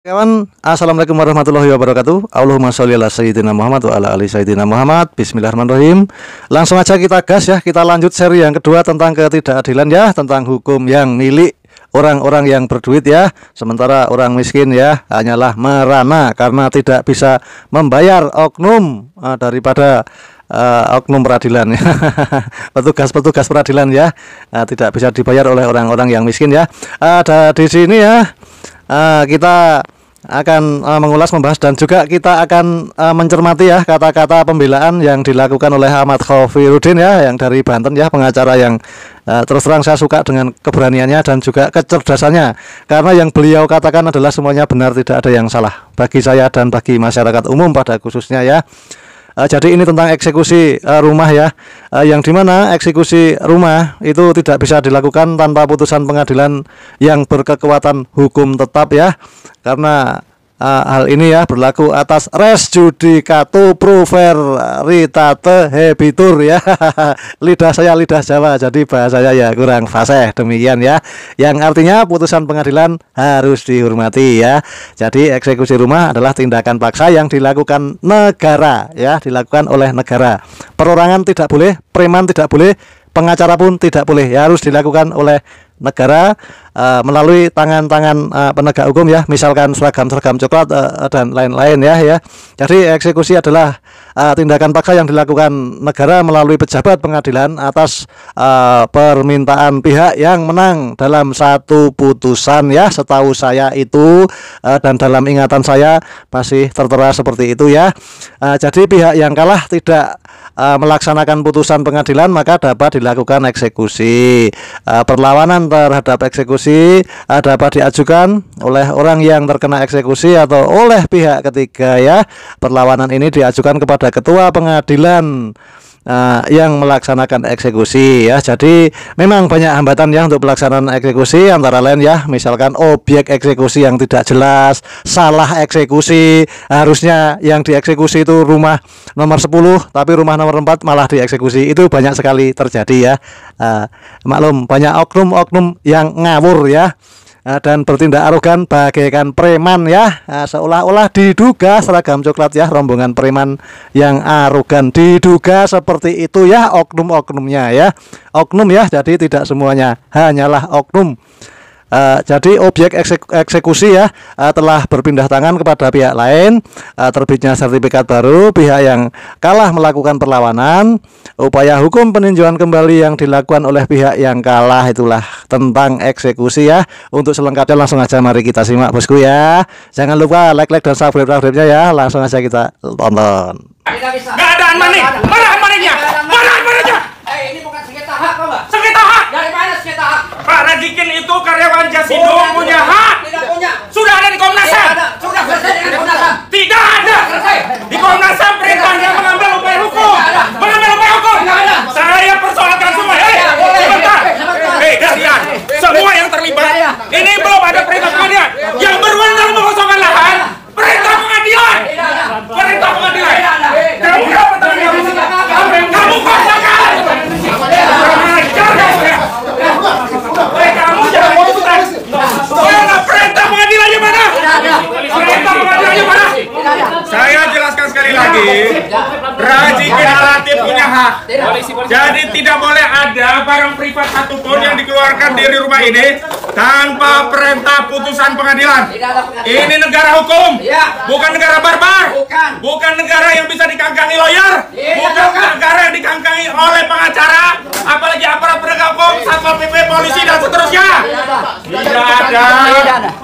Kawan, assalamualaikum warahmatullahi wabarakatuh. Allahumma sholli ala sayyidina Muhammad wa ala ali sayyidina Muhammad. Bismillahirrahmanirrahim. Langsung aja kita gas ya. Kita lanjut seri yang kedua tentang ketidakadilan ya, tentang hukum yang milik orang-orang yang berduit ya, sementara orang miskin ya hanyalah merana karena tidak bisa membayar oknum daripada oknum peradilan ya. petugas peradilan ya, tidak bisa dibayar oleh orang-orang yang miskin ya. Ada di sini ya. Kita akan mengulas, membahas, dan juga kita akan mencermati ya kata-kata pembelaan yang dilakukan oleh Ahmad Khofiruddin ya, yang dari Banten ya, pengacara yang terus terang saya suka dengan keberaniannya dan juga kecerdasannya, karena yang beliau katakan adalah semuanya benar, tidak ada yang salah bagi saya dan bagi masyarakat umum pada khususnya ya. Jadi ini tentang eksekusi rumah ya, yang dimana eksekusi rumah itu tidak bisa dilakukan tanpa putusan pengadilan yang berkekuatan hukum tetap ya, karena hal ini ya berlaku atas res judicato pro veritate habetur ya. Lidah saya lidah Jawa, jadi bahasanya ya kurang fasih demikian ya, yang artinya putusan pengadilan harus dihormati ya. Jadi eksekusi rumah adalah tindakan paksa yang dilakukan negara ya, dilakukan oleh negara. Perorangan tidak boleh, preman tidak boleh, pengacara pun tidak boleh ya, harus dilakukan oleh negara melalui tangan-tangan penegak hukum ya, misalkan seragam coklat dan lain-lain ya. Jadi eksekusi adalah tindakan paksa yang dilakukan negara melalui pejabat pengadilan atas permintaan pihak yang menang dalam satu putusan ya, setahu saya itu, dan dalam ingatan saya masih tertera seperti itu ya. Jadi pihak yang kalah tidak melaksanakan putusan pengadilan maka dapat dilakukan eksekusi. Perlawanan terhadap eksekusi dapat diajukan oleh orang yang terkena eksekusi atau oleh pihak ketiga ya. Perlawanan ini diajukan kepada ketua pengadilan yang melaksanakan eksekusi ya. Jadi memang banyak hambatan ya untuk pelaksanaan eksekusi, antara lain ya, misalkan objek eksekusi yang tidak jelas, salah eksekusi, harusnya yang dieksekusi itu rumah nomor 10 tapi rumah nomor 4 malah dieksekusi. Itu banyak sekali terjadi ya. Maklum banyak oknum-oknum yang ngawur ya, dan bertindak arogan bagaikan preman ya, seolah-olah diduga seragam coklat ya, rombongan preman yang arogan diduga seperti itu ya oknum-oknumnya ya. Oknum ya, jadi tidak semuanya hanyalah oknum. Jadi objek eksekusi ya telah berpindah tangan kepada pihak lain, terbitnya sertifikat baru, pihak yang kalah melakukan perlawanan, upaya hukum peninjauan kembali yang dilakukan oleh pihak yang kalah, itulah tentang eksekusi ya. Untuk selengkapnya langsung aja mari kita simak bosku ya. Jangan lupa like dan subscribe-nya ya. Langsung aja kita tonton. Gak ada money, mana money-nya? Ini bukan sengketa hak, Pak. Sengketa hak? Dari mana sengketa hak? Pak Radikin itu karyawan Jasindo, punya hak. Tidak punya. Sudah ada di Komnas HAM. Sudah selesai dengan Komnas HAM. Tidak ada. Di Komnas HAM perintahnya mengambil upaya hukum. Mengambil upaya hukum. Saya persoalkan semua. Sebentar. Kalian semua yang terlibat. Ini belum ada perintah pengadilan. Yang berwenang mengosongkan lahan. Perintah pengadilan. Perintah pengadilan. Kamu dapat kamu kosongkan. Kamu jangan ikutan. Perintah pengadilannya mana? Perintah pengadilannya mana? Saya jelaskan sekali lagi, Radikin Alatif punya hak. Jadi tidak boleh ada barang privat satupun yang dikeluarkan dari rumah ini tanpa perintah putusan pengadilan. Ini negara hukum, bukan negara barbar, bukan negara yang bisa dikangkangi lawyer, bukan negara yang dikangkangi oleh pengacara, apalagi aparat penegak hukum, satpol pp, polisi dan seterusnya. Tidak ada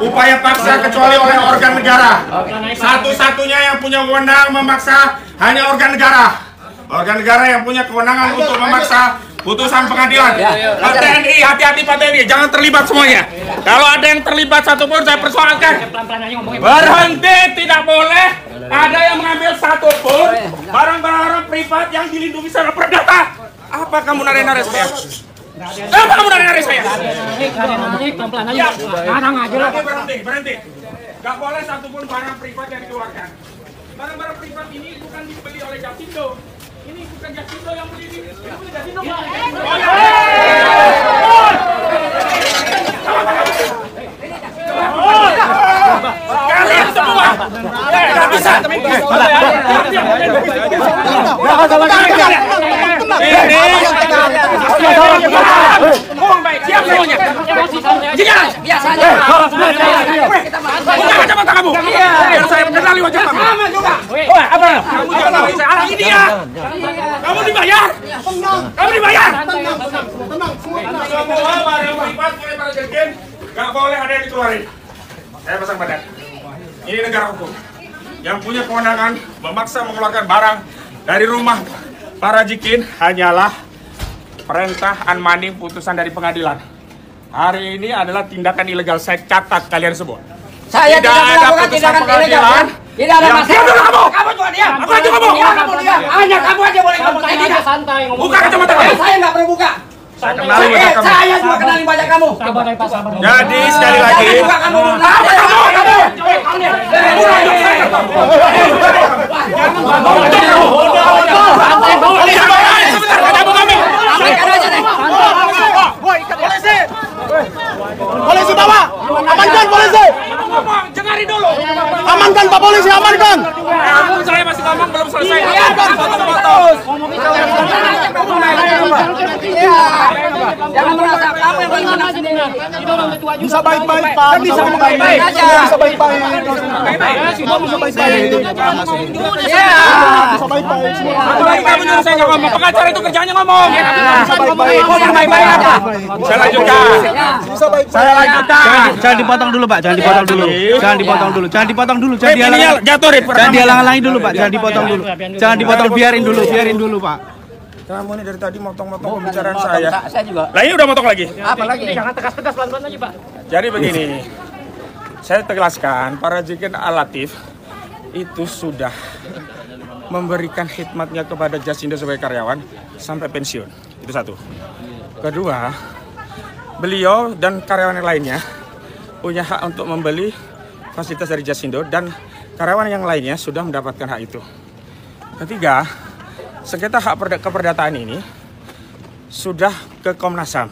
upaya paksa kecuali oleh organ negara. Satu-satunya yang punya wewenang memaksa hanya organ negara. Organ negara yang punya kewenangan untuk memaksa putusan pengadilan. Pak TNI, hati-hati Pak TNI, jangan terlibat semuanya. Kalau ada yang terlibat satupun saya persoalkan. Berhenti, tidak boleh ada yang mengambil satupun barang-barang privat yang dilindungi secara perdata. Apa kamu nare-nare saya? Apa kamu nare-nare saya? Berhenti. Gak boleh satupun barang privat yang dikeluarkan. Barang-barang privat ini bukan dibeli oleh Jasindo. Ini bukan Jasindo yang beli ini. Ini bukan Jasindo. Kalian Nggak bisa. Siap semuanya. Biasa aja. Buka kacamata kamu. Biar saya kenali wajah kamu. Apa? Kamu jangan bisa halangi dia. Kamu dibayar. Kamu dibayar. Semua barang privat oleh para jegen nggak boleh ada yang dikeluarin. Saya pasang badan. Ini negara hukum. Yang punya kewenangan memaksa mengeluarkan barang dari rumah para jikin hanyalah perintah unmanding putusan dari pengadilan. Hari ini adalah tindakan ilegal. Saya catat kalian semua. Saya tidak ada putusan pengadilan. Tidak ada yang masalah. diam dulu kamu. Kamu juga diam. Apa itu kamu? Hanya kamu aja boleh ngomong. Saya tidak. Santai ngomong. Buka kacamata kamu. Saya nggak perlu buka. Saya kenali wajah kamu. Saya juga kenali wajah kamu. Sabar Pak, sabar. Jadi sekali lagi. Saya juga kamu. Apa kamu? Polisi bawa! Amankan polisi! Dengarin dulu. Amankan Pak Polisi, amankan! Saya masih ngomong belum selesai. Jangan merasa kamu yang paling menang sendiri. Bisa baik-baik Pak, bisa baik-baik. Bisa baik-baik. Bisa baik-baik. Bisa baik-baik. Kamu nyuruh saya nggak ngomong. Pengacara itu kerjanya ngomong. Bisa baik-baik. Baik-baik apa? Saya lanjutkan. Bisa baik-baik. Saya lanjutkan. Jangan dipotong dulu Pak, jangan dipotong dulu. Jangan dipotong dulu, jangan dipotong dulu, jangan Ininya dihalang. jatuh deh. Jangan dihalang-halangi dulu Pak, jangan dipotong dulu. Jangan dipotong, biarin dulu Pak. Kamu ini dari tadi motong-motong pembicaraan saya. Saya juga. Lah ini udah motong lagi. Apa lagi? Jangan tegas-tegas pelan-pelan aja Pak. Jadi begini, saya tegaskan para jikin Al-Latif itu sudah memberikan khidmatnya kepada Jasindo sebagai karyawan sampai pensiun. Itu satu. Kedua, beliau dan karyawan yang lainnya punya hak untuk membeli fasilitas dari Jasindo dan karyawan yang lainnya sudah mendapatkan hak itu. Ketiga, sengketa hak keperdataan ini sudah ke Komnas HAM.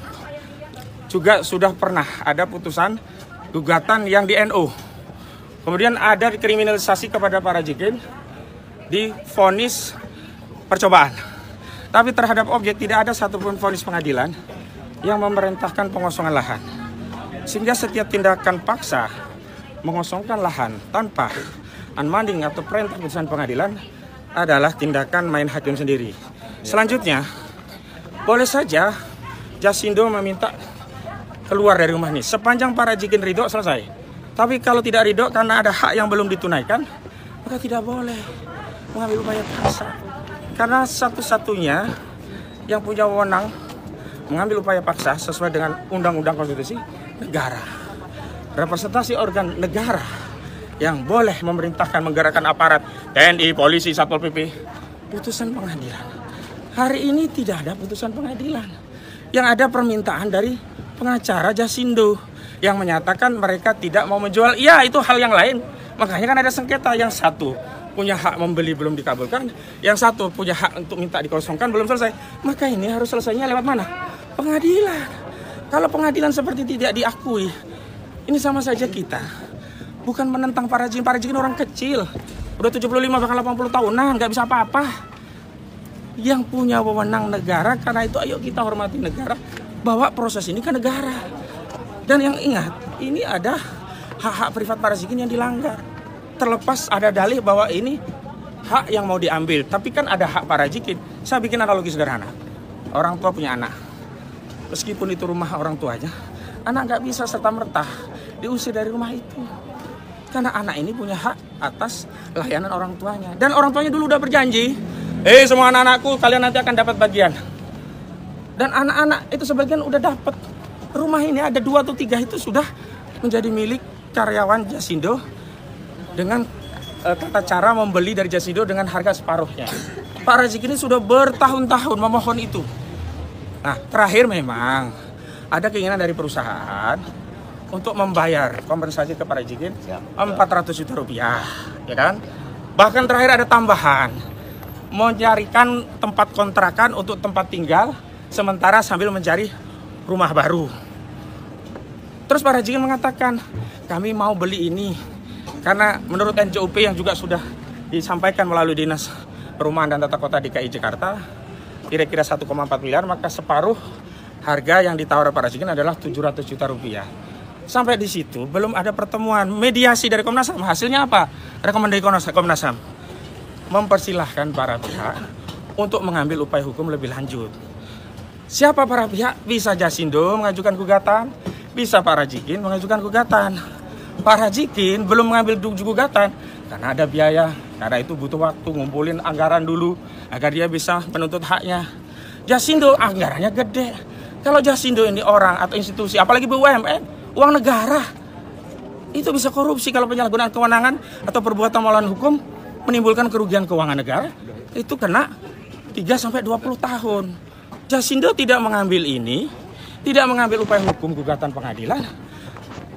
Juga sudah pernah ada putusan gugatan yang di NU. Kemudian ada kriminalisasi kepada para jikin di vonis percobaan. Tapi terhadap objek tidak ada satupun vonis pengadilan yang memerintahkan pengosongan lahan. Sehingga setiap tindakan paksa mengosongkan lahan tanpa unmanding atau perintah putusan pengadilan adalah tindakan main hakim sendiri. Selanjutnya, boleh saja Jasindo meminta keluar dari rumah ini sepanjang para jikin ridho selesai. Tapi kalau tidak ridho karena ada hak yang belum ditunaikan, maka tidak boleh mengambil upaya paksa. Karena satu-satunya yang punya wewenang mengambil upaya paksa sesuai dengan undang-undang konstitusi negara. Representasi organ negara yang boleh memerintahkan menggerakkan aparat TNI, polisi, Satpol PP, putusan pengadilan. Hari ini tidak ada putusan pengadilan. Yang ada permintaan dari pengacara Jasindo yang menyatakan mereka tidak mau menjual. Iya, itu hal yang lain. Makanya kan ada sengketa. Yang satu punya hak membeli belum dikabulkan, yang satu punya hak untuk minta dikosongkan belum selesai. Maka ini harus selesainya lewat mana? Pengadilan. Kalau pengadilan seperti tidak diakui, ini sama saja kita bukan menentang para jikin orang kecil. Udah 75 bahkan 80 tahunan, nggak bisa apa-apa. Yang punya wewenang negara, karena itu ayo kita hormati negara, bawa proses ini ke negara. Dan yang ingat, ini ada hak-hak privat para jikin yang dilanggar. Terlepas ada dalih bahwa ini hak yang mau diambil, tapi kan ada hak para jikin. Saya bikin analogi sederhana. Orang tua punya anak, meskipun itu rumah orang tuanya, anak nggak bisa serta-merta diusir dari rumah itu. Karena anak ini punya hak atas layanan orang tuanya. Dan orang tuanya dulu udah berjanji, semua anak-anakku kalian nanti akan dapat bagian. Dan anak-anak itu sebagian udah dapat. Rumah ini ada 2 atau 3 itu sudah menjadi milik karyawan Jasindo dengan tata cara membeli dari Jasindo dengan harga separuhnya. Pak Razik ini sudah bertahun-tahun memohon itu. Nah, terakhir memang ada keinginan dari perusahaan untuk membayar kompensasi ke Pak Razik 400 juta rupiah, ya kan? Bahkan terakhir ada tambahan, mencarikan tempat kontrakan untuk tempat tinggal sementara sambil mencari rumah baru. Terus Pak Razik mengatakan, kami mau beli ini Karena menurut NJUP yang juga sudah disampaikan melalui Dinas Perumahan dan Tata Kota DKI Jakarta, kira-kira 1,4 miliar, maka separuh harga yang ditawar Pak Razikin adalah 700 juta rupiah. Sampai di situ belum ada pertemuan mediasi dari Komnas HAM. Hasilnya apa? Rekomendasi Komnas HAM mempersilahkan para pihak untuk mengambil upaya hukum lebih lanjut. Siapa para pihak? Bisa Jasindo mengajukan gugatan, bisa Pak Razikin mengajukan gugatan. Pak Razikin belum mengambil gugatan karena ada biaya, karena itu butuh waktu ngumpulin anggaran dulu agar dia bisa menuntut haknya. Jasindo anggarannya gede. Kalau Jasindo ini orang atau institusi, apalagi BUMN, uang negara, itu bisa korupsi kalau penyalahgunaan kewenangan atau perbuatan melawan hukum menimbulkan kerugian keuangan negara, itu kena 3-20 tahun. Jasindo tidak mengambil ini, tidak mengambil upaya hukum gugatan pengadilan,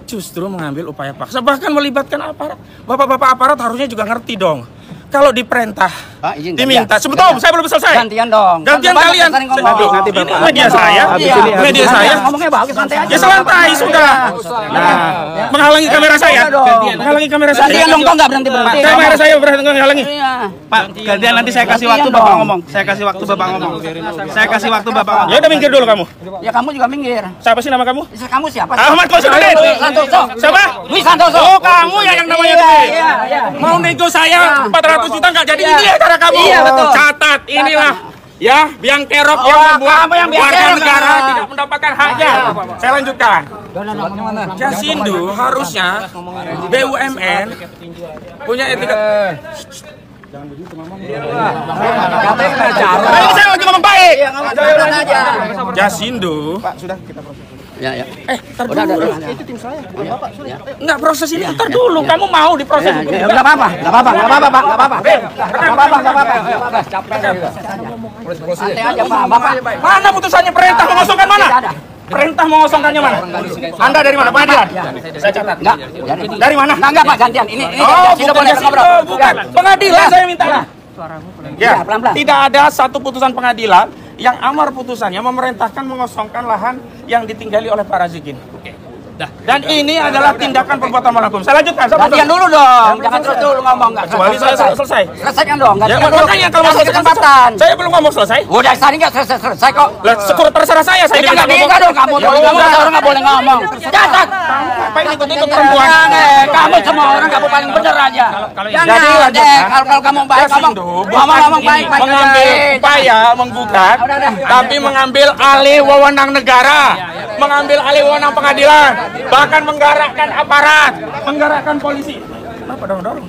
justru mengambil upaya paksa, bahkan melibatkan aparat. Bapak-bapak aparat harusnya juga ngerti dong. Kalau diperintah, diminta. Sebetulnya saya belum selesai. Gantian dong. Gantian kalian. Nanti Ini Bapak. media saya. Media saya. Ngomongnya bagus, santai aja. Ya santai sudah. Nah, menghalangi kamera saya. Menghalangi kamera saya. Gantian dong, kok nggak berhenti-berhenti. Kamera saya berhenti menghalangi. Iya. Pak, gantian nanti saya kasih waktu Bapak ngomong. Saya kasih waktu Bapak ngomong. Saya kasih waktu Bapak ngomong. Ya udah minggir dulu kamu. Ya kamu juga minggir. Siapa sih nama kamu? Kamu siapa? Ahmad Kosidudin. Santoso. Siapa? Dwi Santoso. Oh, kamu ya yang namanya Iya, Dwi. iya, iya. Mau nego saya 400 juta nggak jadi, Iya. ini ya cara kamu. Iya, betul. Catat, inilah ya biang kerok Oh, yang membuat kamu yang biang warga kerok, negara ah. tidak mendapatkan haknya. Saya lanjutkan. Jasindo harusnya BUMN punya etika. Ayo, saya lagi ngomong baik. Iya, ngomong jalan aja. Jasindo. Ya, ya. Ntar dulu. Itu tim saya. Enggak, proses ini ntar dulu. Kamu mau diproses? Ya, nggak apa-apa, nggak apa-apa, nggak apa-apa, Pak, nggak apa-apa. Nggak apa-apa, nggak apa-apa. Santai aja, Pak. Bapak. Mana putusannya, perintah mengosongkan mana? Tidak ada. Perintah mengosongkannya mana? Anda dari mana? Pengadilan. Saya catat. Enggak. Dari mana? Enggak, Pak, gantian. Ini Oh, Jasindo bukan boleh Jasindo, ngobrol. bukan. Pengadilan saya minta. Ya, pelan-pelan. tidak ada satu putusan pengadilan yang amar putusannya memerintahkan mengosongkan lahan yang ditinggali oleh Pak Razikin. Dan ini adalah tindakan perbuatan melawan hukum. Saya lanjutkan. Gantian dulu dong. Jangan terus dulu ngomong. Nggak Kecuali saya selesai. Selesaikan dong. Ya, Gantian dulu. makanya kalau Kasih selesai kesempatan. saya belum ngomong selesai. Udah tadi nggak selesai kok. Lah, syukur terserah saya Jangan diminta bisa ngomong. dong kamu. Ya Kamu udah. orang nggak boleh ngomong. Catat. Ngapain ikut-ikut perempuan? Kamu semua orang kamu paling bener aja. Jadi Jangan deh. lanjutkan. Kalau kamu baik Jasindo ngomong baik baik mengambil upaya menggugat, tapi mengambil alih wewenang negara, mengambil alih wewenang pengadilan, bahkan menggerakkan aparat, menggerakkan polisi. Kenapa dorong-dorong?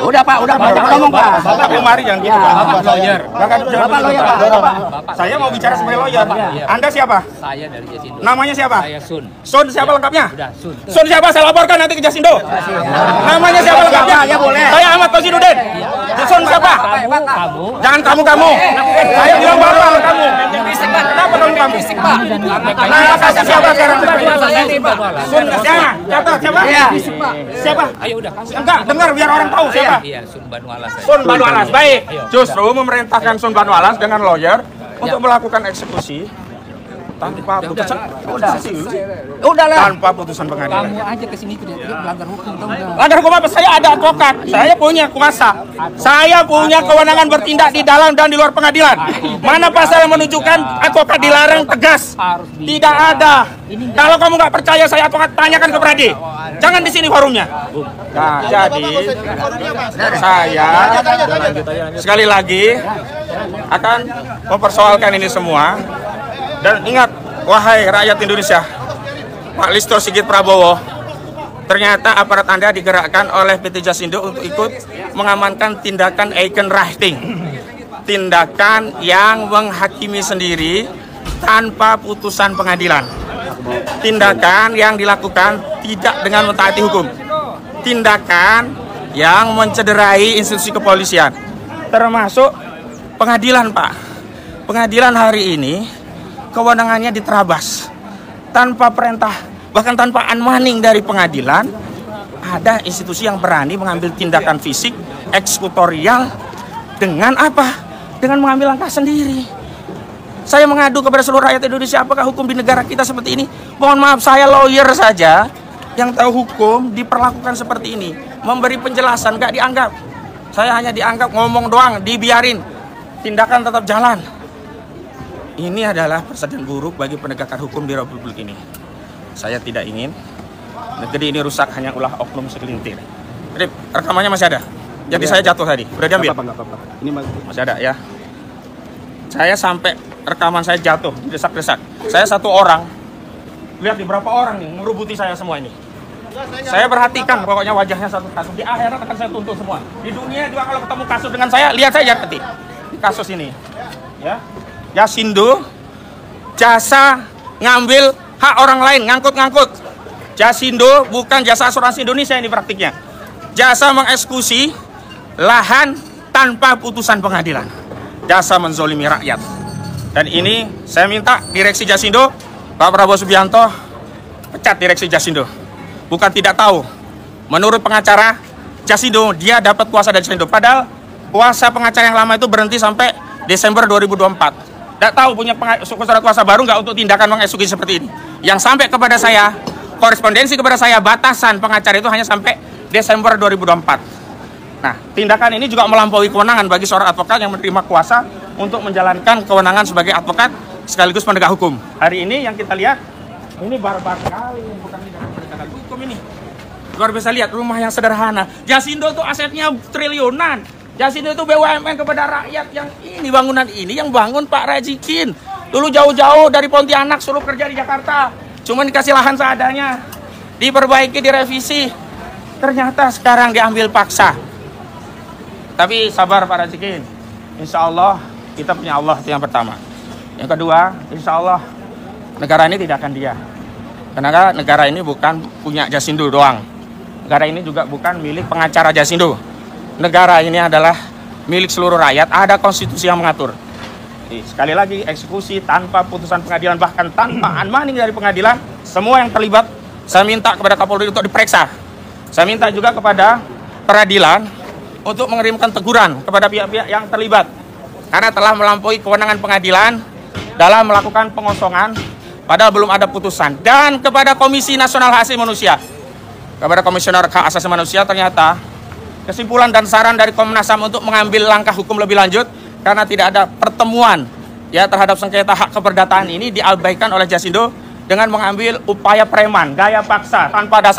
Udah Pak, udah banyak ngomong Pak. Bapak kemari jangan gitu. Ya. Bapak lawyer. Bapak lawyer Pak. Saya mau bicara sebagai lawyer. Anda siapa? Saya dari Jasindo. Namanya siapa? Saya Sun. Sun siapa lengkapnya? Udah, Sun. Sun siapa? Saya laporkan nanti ke Jasindo. Namanya siapa lengkapnya? Ya boleh. Saya Ahmad Kosidudin. Sun siapa? Kamu. Jangan kamu. Saya bilang baru kamu. Kenapa kamu? Nama kasih siapa sekarang? Sun jangan. Catat siapa? Iya. Siapa? Ayo udah. Enggak, dengar biar orang tahu siapa. Iya, Sun Banualas. Sun Banualas. Baik. Justru memerintahkan Sun Banualas dengan lawyer untuk melakukan eksekusi tanpa putusan. Udah lah. Tanpa putusan pengadilan. Kamu aja kesini tidak melanggar hukum tau nggak? Langgar hukum apa? Saya ada advokat. Saya punya kuasa. Saya punya kewenangan bertindak di dalam dan di luar pengadilan. Mana pasal yang menunjukkan advokat dilarang tegas? Tidak ada. Kalau kamu nggak percaya saya advokat, tanyakan ke Pradi. Jangan di sini forumnya. Nah, jadi saya sekali lagi akan mempersoalkan ini semua. Dan ingat, wahai rakyat Indonesia, Pak Listio Sigit Prabowo, ternyata aparat Anda digerakkan oleh PT Jasindo untuk ikut mengamankan tindakan Eigenreachting, tindakan yang menghakimi sendiri tanpa putusan pengadilan, tindakan yang dilakukan tidak dengan mentaati hukum, tindakan yang mencederai institusi kepolisian, termasuk pengadilan, Pak. Pengadilan hari ini kewenangannya diterabas tanpa perintah, bahkan tanpa unmanning dari pengadilan. Ada institusi yang berani mengambil tindakan fisik eksekutorial dengan apa? Dengan mengambil langkah sendiri. Saya mengadu kepada seluruh rakyat Indonesia, apakah hukum di negara kita seperti ini? Mohon maaf, saya lawyer saja yang tahu hukum diperlakukan seperti ini. Memberi penjelasan nggak dianggap. Saya hanya dianggap ngomong doang, dibiarin. Tindakan tetap jalan. Ini adalah presiden buruk bagi penegakan hukum di Republik ini. Saya tidak ingin negeri ini rusak hanya ulah oknum segelintir. Jadi rekamannya masih ada. Jadi saya jatuh tadi. Udah diambil? Nggak apa-apa. Ini Masih ada ya. Saya sampai rekaman saya jatuh, desak-desak. Saya satu orang. Lihat di berapa orang nih merubuti saya semua ini. Saya perhatikan pokoknya wajahnya satu kasus. Di akhirat akan saya tuntut semua. Di dunia juga kalau ketemu kasus dengan saya, lihat saja nanti kasus ini. Ya. Jasindo jasa ngambil hak orang lain, ngangkut-ngangkut. Jasindo bukan jasa asuransi Indonesia ini praktiknya. Jasa mengeksekusi lahan tanpa putusan pengadilan. Jasa menzolimi rakyat. Dan ini saya minta direksi Jasindo, Pak Prabowo Subianto, pecat direksi Jasindo. Bukan tidak tahu. Menurut pengacara Jasindo, dia dapat kuasa dari Jasindo. Padahal kuasa pengacara yang lama itu berhenti sampai Desember 2024. Tidak tahu punya surat kuasa baru nggak untuk tindakan mengeksekusi seperti ini. Yang sampai kepada saya, korespondensi kepada saya, batasan pengacara itu hanya sampai Desember 2024. Nah, tindakan ini juga melampaui kewenangan bagi seorang advokat yang menerima kuasa untuk menjalankan kewenangan sebagai advokat sekaligus penegak hukum. Hari ini yang kita lihat, ini barbar sekali, bukan tindakan penegakan hukum ini. Luar biasa, lihat rumah yang sederhana. Jasindo tuh asetnya triliunan. Jasindo itu BUMN kepada rakyat yang ini bangunan ini yang bangun Pak Rajikin. Dulu jauh-jauh dari Pontianak suruh kerja di Jakarta. Cuma dikasih lahan seadanya. Diperbaiki, direvisi. Ternyata sekarang diambil paksa. Tapi sabar Pak Rajikin. Insya Allah kita punya Allah, itu yang pertama. Yang kedua, insya Allah negara ini tidak akan dia. Karena negara ini bukan punya Jasindo doang. Negara ini juga bukan milik pengacara Jasindo. Negara ini adalah milik seluruh rakyat, ada konstitusi yang mengatur. Sekali lagi, eksekusi tanpa putusan pengadilan, bahkan tanpa unmanding dari pengadilan, semua yang terlibat, saya minta kepada Kapolri untuk diperiksa. Saya minta juga kepada peradilan untuk mengirimkan teguran kepada pihak-pihak yang terlibat. Karena telah melampaui kewenangan pengadilan dalam melakukan pengosongan, padahal belum ada putusan. Dan kepada Komisi Nasional Hak Asasi Manusia, kepada Komisioner Hak Asasi Manusia, ternyata kesimpulan dan saran dari Komnas HAM untuk mengambil langkah hukum lebih lanjut karena tidak ada pertemuan ya terhadap sengketa hak keperdataan ini diabaikan oleh Jasindo dengan mengambil upaya preman, gaya paksa tanpa dasar